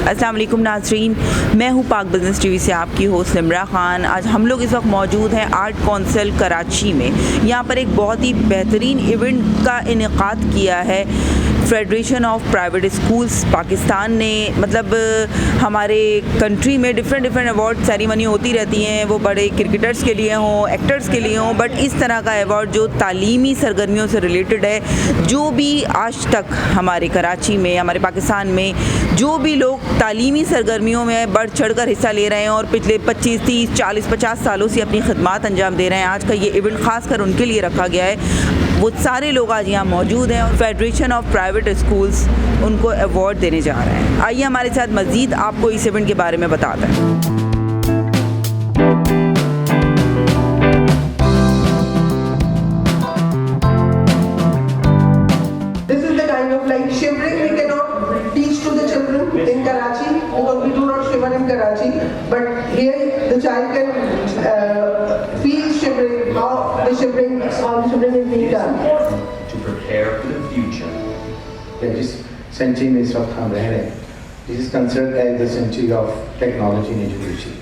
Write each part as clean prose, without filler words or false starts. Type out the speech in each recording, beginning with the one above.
अस्सलाम वालेकुम नाज़रीन, मैं हूँ पाक बिज़नेस टीवी से आपकी होस्ट निम्रा ख़ान। आज हम लोग इस वक्त मौजूद हैं आर्ट काउंसिल कराची में। यहाँ पर एक बहुत ही बेहतरीन इवेंट का इनेकाद किया है federation of private schools Pakistan ने। मतलब हमारे कंट्री में डिफरेंट अवार्ड सेरेमनी होती रहती हैं, वो बड़े क्रिकेटर्स के लिए हों, एक्टर्स के लिए हों, बट इस तरह का अवार्ड जो तालीमी सरगर्मियों से रिलेटेड है, जो भी आज तक हमारे कराची में, हमारे पाकिस्तान में जो भी लोग तालीमी सरगर्मियों में बढ़ चढ़ कर हिस्सा ले रहे हैं और पिछले 25, 30, 40, 50 सालों से अपनी खिदमत अंजाम दे रहे हैं, आज का ये इवेंट ख़ास कर उनके लिए रखा गया है। वो सारे लोग आज यहाँ मौजूद हैं और फेडरेशन ऑफ प्राइवेट स्कूल्स उनको अवार्ड देने जा रहे हैं। आइए हमारे साथ मज़ीद आपको इस इवेंट के बारे में बताते हैं। in Karachi, because we do not shiver in Karachi, but here the child can feel shivering, how the shivering is being done. To prepare for the future. जिस सेंचुरी में इस वक्त हम रह रहे हैं, this is considered as the century of technology and education.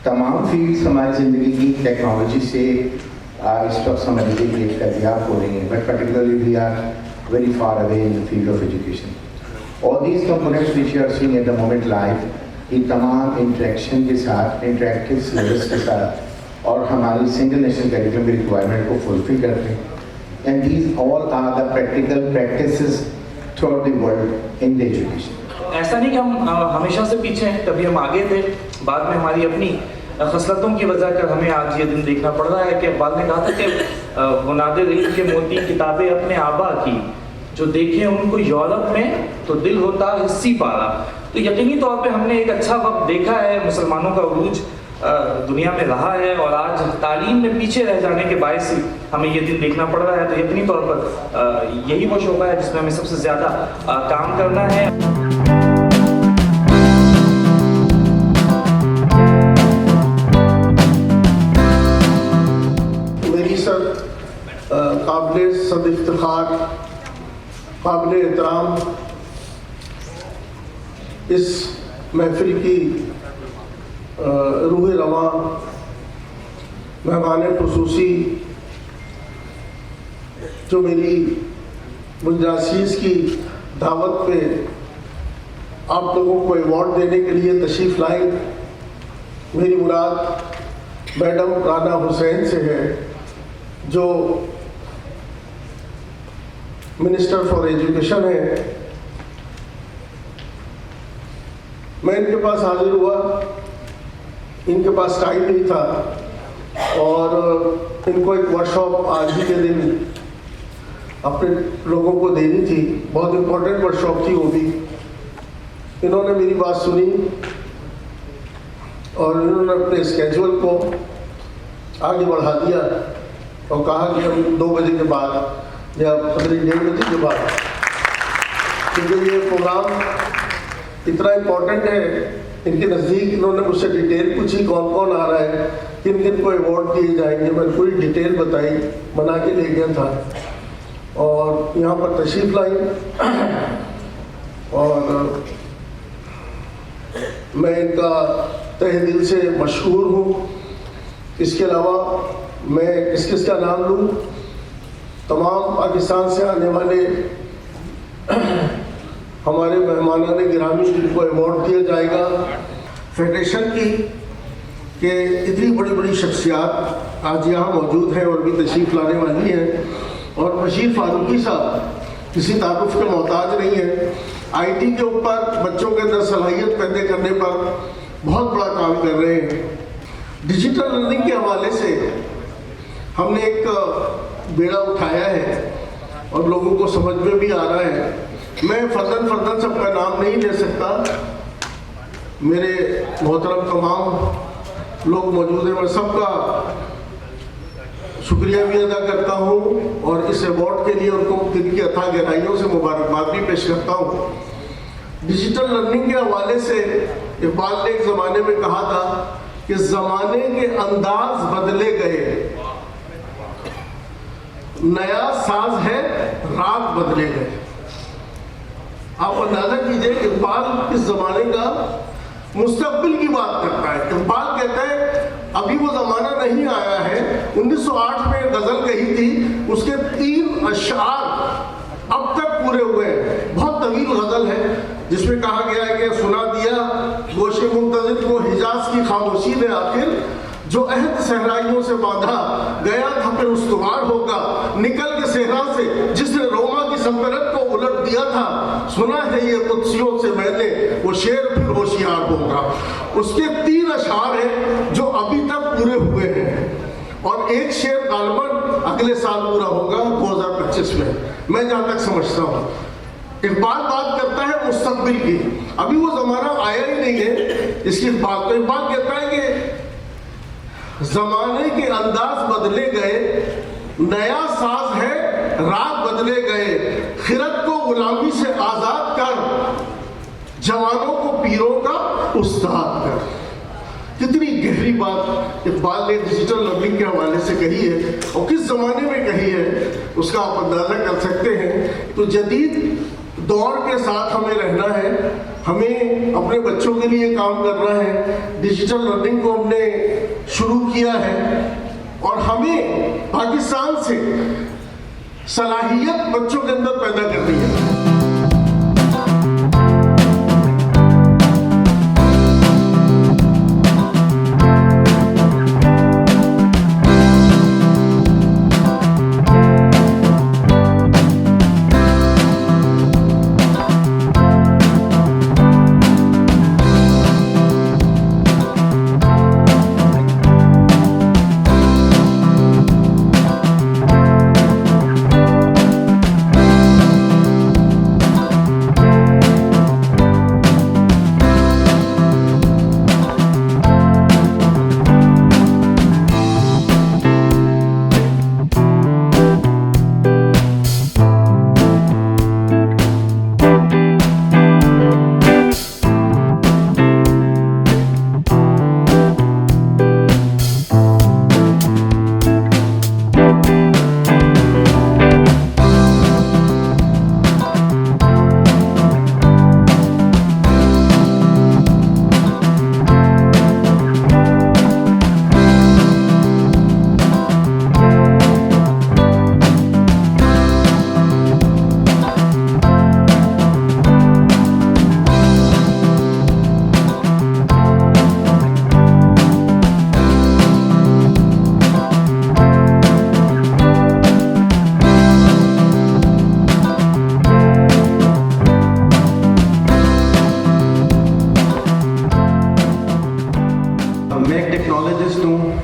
तमाम fields हमारी ज़िंदगी की टेक्नोलॉजी से इस वक्त समझने के लिए दरियाफ्त हो रही हैं, but particularly we are very far away in the field of education. All these components which you are seeing at the moment live, ये तमाम इंटरेक्शन के साथ, इंटरेक्टिव सिलेबस के साथ और हमारी सिंगल नेशनल करिकुलम की रिक्वायरमेंट को फुलफिल करते हैं। And these all are the practical practices throughout the world in the education. ऐसा नहीं कि हम हमेशा से पीछे हैं, कभी हम आगे थे, बाद में हमारी अपनी खसलतों की वजह कर हमें आज ये दिन देखना पड़ रहा है। कि बाद ने कहा था कि मुनादिर इल्म के मोती किताबें अपने आबा की, जो देखे उनको यूरोप में तो दिल होता हिस्सी पारा। तो यकीनी तौर पे हमने एक अच्छा वक्त देखा है, मुसलमानों का उरूज दुनिया में रहा है और आज तालीम में पीछे रह जाने के बायस हमें ये दिन देखना पड़ रहा है। तो यकीनी तौर पर यही वो शोबा है जिसमें हमें सबसे ज़्यादा काम करना है। मेरी सर काबिल सद इफ्तिखार, काबिल एहतराम इस महफिल की रूह रवा मेहमान खुसूसी जो मेरी मुंजासीस की दावत पे आप लोगों को अवार्ड देने के लिए तशरीफ़ लाई। मेरी मुराद मैडम राना हुसैन से है, जो मिनिस्टर फॉर एजुकेशन है। मैं इनके पास हाजिर हुआ, इनके पास टाइम नहीं था और इनको एक वर्कशॉप आज ही के दिन अपने लोगों को देनी थी। बहुत इम्पोर्टेंट वर्कशॉप थी वो भी। इन्होंने मेरी बात सुनी और इन्होंने अपने स्केड्यूल को आगे बढ़ा दिया और कहा कि हम 2 बजे के बाद या करीब 1:30 बजे के बाद, क्योंकि ये प्रोग्राम इतना इम्पोर्टेंट है इनके नज़दीक। इन्होंने मुझसे डिटेल पूछी कौन कौन आ रहा है, किन किन को अवार्ड दिए जाएंगे। मैं पूरी डिटेल बताई, बना के ले गया था और यहाँ पर तशरीफ़ लाई और मैं इनका तहे दिल से मशहूर हूँ। इसके अलावा मैं किस किस का नाम लूँ, तमाम पाकिस्तान से आने वाले हमारे मेहमानान गिरामी जिनको अवार्ड दिया जाएगा फेडरेशन की, कि इतनी बड़ी बड़ी शख्सियात आज यहाँ मौजूद हैं और भी तशरीफ़ लाने वाली हैं। और बशीर फारूकी साहब किसी तारुफ के मोहताज नहीं है। आईटी के ऊपर बच्चों के अंदर सलाहियत पैदा करने पर बहुत बड़ा काम कर रहे हैं। डिजिटल लर्निंग के हवाले से हमने एक बेड़ा उठाया है और लोगों को समझ में भी आ रहा है। मैं फर्दन सबका नाम नहीं ले सकता, मेरे मोहतरम तमाम लोग मौजूद हैं, मैं सबका शुक्रिया भी अदा करता हूँ और इस अवार्ड के लिए उनको दिल की अथाह गहराइयों से मुबारकबाद भी पेश करता हूँ। डिजिटल लर्निंग के हवाले से इकबाल ने एक ज़माने में कहा था कि ज़माने के अंदाज बदले गए, नया साज है राग बदले गए। आप अंदाजा कीजिए, इकबाल किस जमाने का मुस्तकबिल की बात करता है। इकबाल कहता है अभी वो जमाना नहीं आया है। 1908 में गजल कही थी, उसके 3 अशआर अब तक पूरे हुए हैं। बहुत तवील गजल है जिसमें कहा गया है कि सुना दिया गोशे मुंतज़िर को हिजाज की खामोशी ने आखिर, जो अहद सहराइयों से बांधा गया था फिर उस्तवार होगा, निकल के सहरा से जिसने रोमा की सल्तनत को उलट दिया था, सुना है ये कुदसियों से मैंने वो शेर फिर होशियार होगा। उसके 3 अशआर हैं जो अभी तक पूरे हुए हैं और एक शेर गालबन अगले साल पूरा होगा 2025 में, मैं जहाँ तक समझता हूँ। इकबाल बात करता है मुस्तकबिल की, अभी वो जमाना आया ही नहीं है इसकी बात। तो इकबाल कहता है कि जमाने के अंदाज बदले गए, नया साज है राग बदले गए, खिरत को गुलामी से आजाद कर, जवानों को पीरों का उस्ताद कर। कितनी गहरी बात इकबाल ने डिजिटल लर्निंग के हवाले से कही है और किस जमाने में कही है उसका आप अंदाजा कर सकते हैं। तो जदीद दौर के साथ हमें रहना है, हमें अपने बच्चों के लिए काम करना है। डिजिटल लर्निंग को हमने शुरू किया है और हमें पाकिस्तान से सलाहियत बच्चों के अंदर पैदा करनी है।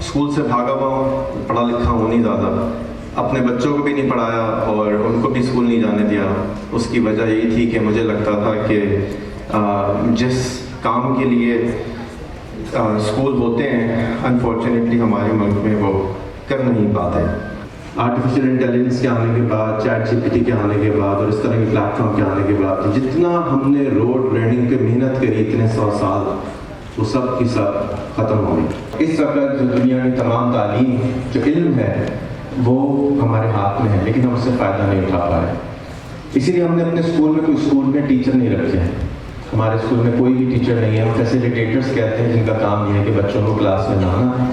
स्कूल से भागा हुआ हूँ, पढ़ा लिखा हूँ नहीं ज़्यादा, अपने बच्चों को भी नहीं पढ़ाया और उनको भी स्कूल नहीं जाने दिया। उसकी वजह यही थी कि मुझे लगता था कि जिस काम के लिए स्कूल होते हैं अनफॉर्चुनेटली हमारे मुल्क में वो कर नहीं पाते। आर्टिफिशियल इंटेलिजेंस के आने के बाद, चैट जीपीटी के आने के बाद और इस तरह के प्लेटफॉर्म के आने के बाद जितना हमने रोड लर्निंग पे मेहनत करी इतने 100 साल, वो सब की सब ख़त्म हो गई। इस वक्त जो दुनिया में तमाम तालीम जो इल्म है वो हमारे हाथ में है, लेकिन हम उससे फ़ायदा नहीं उठा पा रहे। इसीलिए हमने अपने स्कूल में टीचर नहीं रखे हैं। हमारे स्कूल में कोई भी टीचर नहीं है। हम फैसिलिटेटर्स कहते हैं जिनका काम ये है कि बच्चों को क्लास में लाना।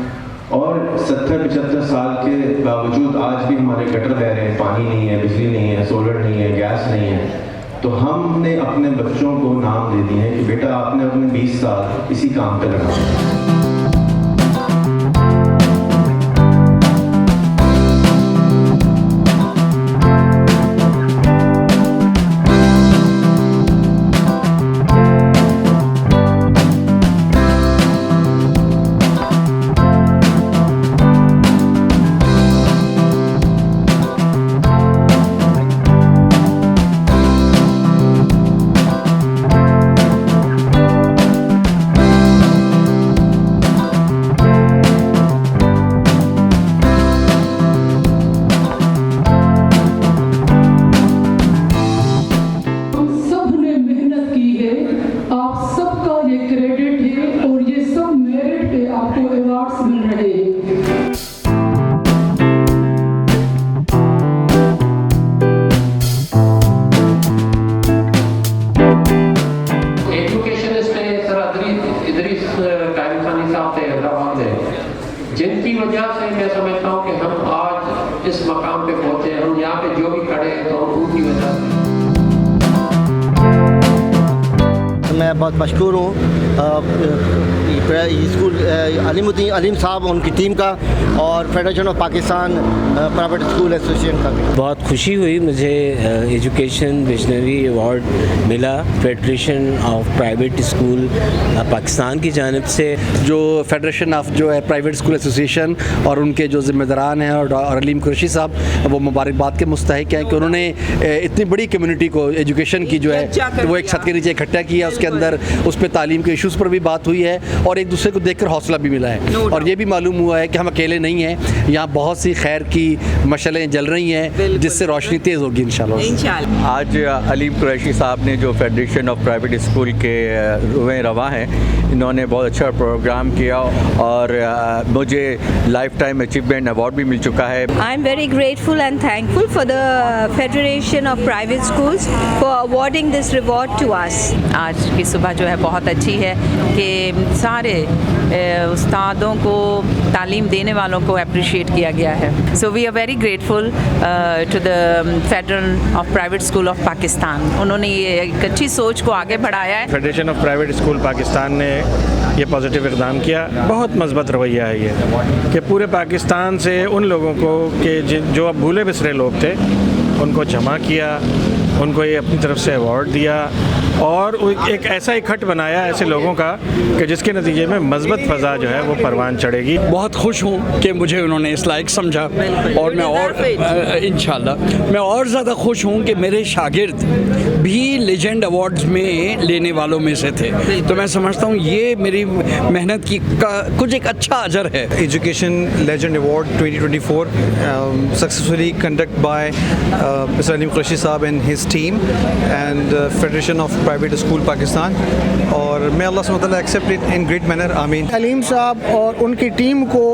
और 70-75 साल के बावजूद आज भी हमारे गटर बह रहे हैं, पानी नहीं है, बिजली नहीं है, सोलर नहीं है, गैस नहीं है। तो हमने अपने बच्चों को नाम दे दिए हैं कि बेटा आपने अपने 20 साल इसी काम पे लगाए। मैं बहुत मशकूर हूँ स्कूल अलीम साहब उनकी टीम का और federation of Pakistan private school association का भी। बहुत खुशी हुई मुझे एजुकेशन विजनरी अवार्ड मिला federation of private school Pakistan की जानिब से। जो फेडरेशन ऑफ जो है प्राइवेट स्कूल एसोसिएशन और उनके जो ज़िम्मेदारान हैं और अलीम कुरैशी साहब वो मुबारकबाद के मुस्तहिक हैं कि उन्होंने इतनी बड़ी कम्युनिटी को एजुकेशन की जो है वो एक छत के नीचे इकट्ठा किया, उसके अंदर उस पर तालीम के इशूज़ पर भी बात हुई है और एक दूसरे को देखकर हौसला भी मिला है और ये भी मालूम हुआ है कि हम अकेले नहीं हैं, यहाँ बहुत सी खैर की मशलें जल रही हैं जिससे रोशनी तेज़ होगी इंशाल्लाह। आज अलीम कुरैशी साहब ने जो फेडरेशन ऑफ प्राइवेट स्कूल के रुएं रवा हैं, इन्होंने बहुत अच्छा प्रोग्राम किया और मुझे लाइफ टाइम अचीवमेंट अवार्ड भी मिल चुका है। I am very grateful and thankful for the federation of private schools for awarding this reward to us. आज की सुबह जो है बहुत अच्छी है कि सारे उस्तादों को तालीम देने वालों को अप्रिशिएट किया गया है। So we are very grateful to the federal of private school of Pakistan. उन्होंने ये एक अच्छी सोच को आगे बढ़ाया है। Federation of private school Pakistan ने ये पॉजिटिव इक़दाम किया, बहुत मज़बूत रवैया है ये कि पूरे पाकिस्तान से उन लोगों को कि जो अब भूले बिसरे लोग थे उनको जमा किया, उनको ये अपनी तरफ से अवार्ड दिया और एक ऐसा इकट्ठ बनाया ऐसे लोगों का कि जिसके नतीजे में मज़बूत फ़ज़ा जो है वो परवान चढ़ेगी। बहुत खुश हूँ कि मुझे उन्होंने इस लायक समझा और मैं और इंशाल्लाह मैं और ज़्यादा खुश हूँ कि मेरे शागिर्द भी लेजेंड अवार्ड्स में लेने वालों में से थे, तो मैं समझता हूँ ये मेरी मेहनत की कुछ एक अच्छा अजर है। Education legend award 2024 successfully conduct by mister Aleem Qureshi साहब and his team and federation of private school Pakistan, और मैं अल्लाह सुब्हानहू व तआला accept it in great manner, आमीन। अलीम साहब और उनकी टीम को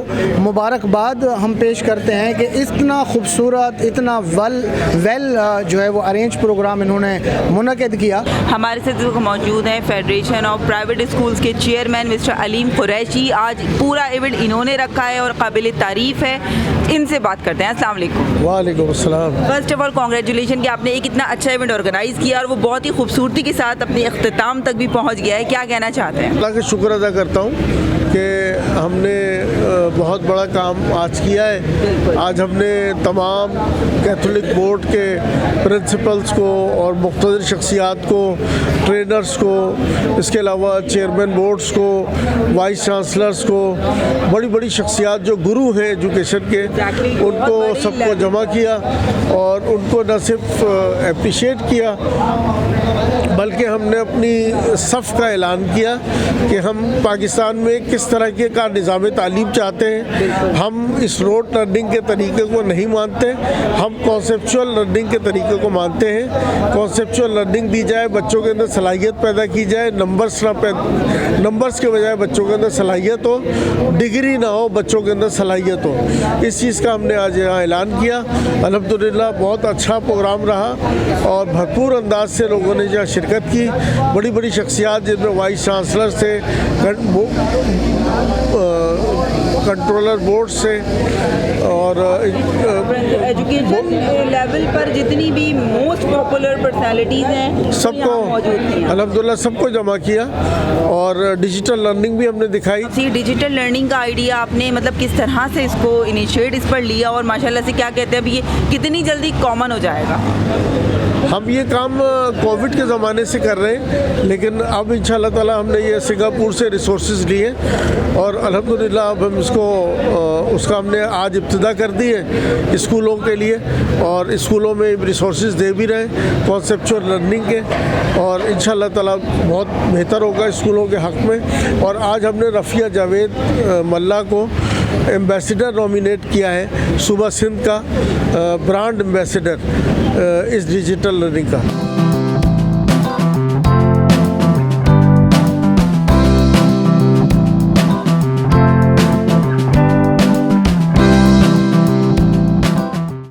मुबारकबाद हम पेश करते हैं कि इतना खूबसूरत इतना वेल जो है वो अरेंज प्रोग्राम इन्होंने मुनक़िद किया। हमारे साथ मौजूद हैं फेडरेशन ऑफ प्राइवेट स्कूल्स के चेयरमैन मिस्टर अलीम कुरैशी। आज पूरा इवेंट इन्होंने रखा है और काबिल तारीफ़ है। इनसे बात करते हैं। अस्सलाम वालेकुम। वालेकुम अस्सलाम। फर्स्ट ऑफ ऑल कॉन्ग्रेचुलेशन कि आपने एक इतना अच्छा इवेंट ऑर्गेनाइज़ किया और वो बहुत ही खूबसूरती के साथ अपने अख्तिताम तक भी पहुंच गया है। क्या कहना चाहते हैं? अल्लाह का शुक्र अदा करता हूँ कि हमने बहुत बड़ा काम आज किया है। आज हमने तमाम कैथोलिक बोर्ड के प्रिंसिपल्स को और मुख्तलिफ शख्सियात को, ट्रेनर्स को, इसके अलावा चेयरमैन बोर्ड्स को, वाइस चांसलर्स को, बड़ी बड़ी शख्सियात जो गुरु हैं एजुकेशन के, उनको सबको जमा किया और उनको न सिर्फ अप्रिशिएट किया बल्कि हमने अपनी सफ़ का ऐलान किया कि हम पाकिस्तान में किस तरह के का निज़ाम तालीम चाहते हैं। हम इस रोड लर्निंग के तरीके को नहीं मानते, हम कॉन्सेप्चुअल लर्निंग के तरीके को मानते हैं। कॉन्सेप्चुअल लर्निंग दी जाए, बच्चों के अंदर सलाहियत पैदा की जाए, नंबर्स के बजाय बच्चों के अंदर सलाहियत हो, डिग्री ना हो, बच्चों के अंदर सलाहियत हो। इस चीज़ का हमने आज यहाँ ऐलान किया। अल्हम्दुलिल्लाह बहुत अच्छा प्रोग्राम रहा और भरपूर अंदाज से लोगों ने यहाँ शिरकत की। बड़ी बड़ी शख्सियात जिनमें वाइस चांसलर से, कंट्रोलर बोर्ड से और एजुकेशन लेवल पर जितनी भी मोस्ट पॉपुलर पर्सनालिटीज़ हैं सबको अल्हम्दुलिल्लाह सबको जमा किया और डिजिटल लर्निंग भी हमने दिखाई। डिजिटल लर्निंग का आइडिया आपने मतलब किस तरह से इसको इनिशिएट इस पर लिया और माशाल्लाह से क्या कहते हैं अभी ये कितनी जल्दी कॉमन हो जाएगा? हम ये काम कोविड के ज़माने से कर रहे हैं, लेकिन अब इंशाअल्लाह ताला हमने ये सिंगापुर से रिसोर्सेज लिए और अल्हम्दुलिल्लाह अब हम उसका हमने आज इब्तिदा कर दी है स्कूलों के लिए और स्कूलों में रिसोर्सेज दे भी रहे हैं कॉन्सेप्चुअल लर्निंग के, और इंशाअल्लाह ताला बहुत बेहतर होगा स्कूलों के हक़ में। और आज हमने रफ़िया जावेद मल्ला को एम्बेसडर नॉमिनेट किया है, सूबा सिंध का ब्रांड एम्बेसडर इस डिजिटल लर्निंग का।